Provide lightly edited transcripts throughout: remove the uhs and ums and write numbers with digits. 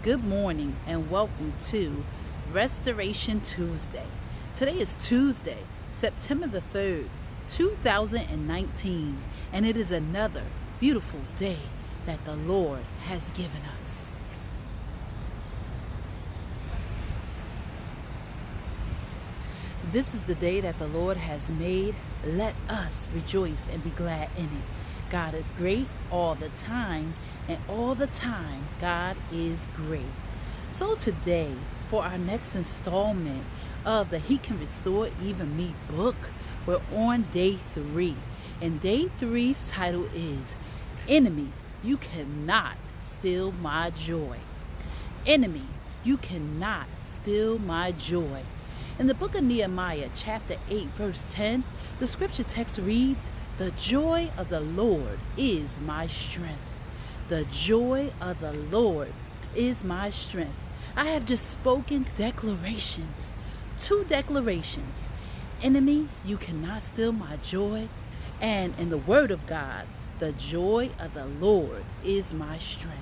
Good morning and welcome to Restoration Tuesday. Today is Tuesday, September the 3rd, 2019, and it is another beautiful day that the Lord has given us. This is the day that the Lord has made. Let us rejoice and be glad in it. God is great all the time, and all the time, God is great. So today, for our next installment of the He Can Restore Even Me book, we're on day 3. And day 3's title is, Enemy, You Cannot Steal My Joy. Enemy, you cannot steal my joy. In the book of Nehemiah, chapter 8, verse 10, the scripture text reads, "The joy of the Lord is my strength." The joy of the Lord is my strength. I have just spoken declarations, 2 declarations. Enemy, you cannot steal my joy. And in the word of God, the joy of the Lord is my strength.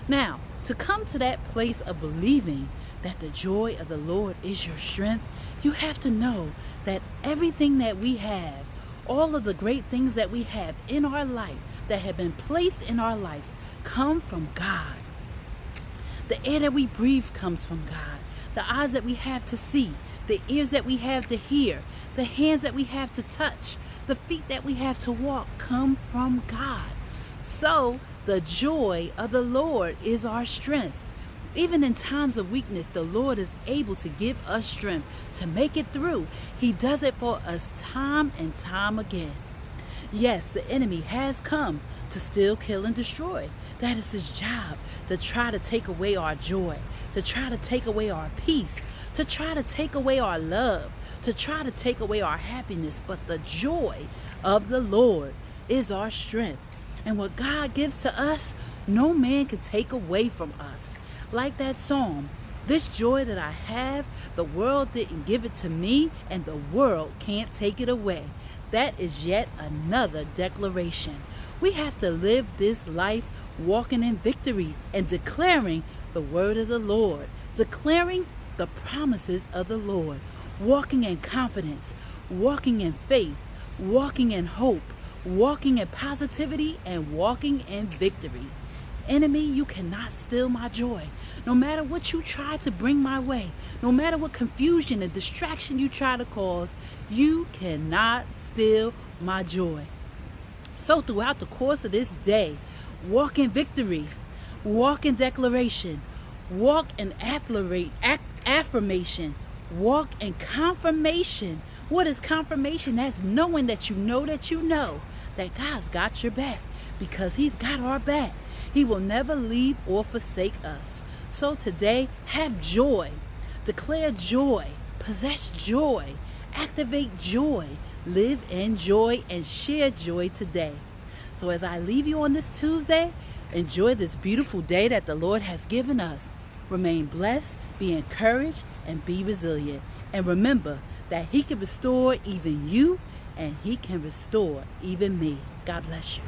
Now, to come to that place of believing that the joy of the Lord is your strength, you have to know that everything that we have, all of the great things that we have in our life that have been placed in our life come from God. The air that we breathe comes from God. The eyes that we have to see, the ears that we have to hear, the hands that we have to touch, the feet that we have to walk come from God. So the joy of the Lord is our strength. Even in times of weakness, the Lord is able to give us strength to make it through. He does it for us time and time again. Yes, the enemy has come to steal, kill, and destroy. That is his job, to try to take away our joy, to try to take away our peace, to try to take away our love, to try to take away our happiness. But the joy of the Lord is our strength. And what God gives to us, no man can take away from us. Like that song, this joy that I have, the world didn't give it to me, and the world can't take it away. That is yet another declaration. We have to live this life walking in victory and declaring the word of the Lord, declaring the promises of the Lord, walking in confidence, walking in faith, walking in hope, walking in positivity, and walking in victory. Enemy, you cannot steal my joy. No matter what you try to bring my way, no matter what confusion and distraction you try to cause, you cannot steal my joy. So throughout the course of this day, walk in victory, walk in declaration, walk in affirmation, walk in confirmation. What is confirmation? That's knowing that you know that God's got your back, because He's got our back. He will never leave or forsake us. So today, have joy, declare joy, possess joy, activate joy, live in joy, and share joy today. So as I leave you on this Tuesday, enjoy this beautiful day that the Lord has given us. Remain blessed, be encouraged, and be resilient. And remember that He can restore even you, and He can restore even me. God bless you.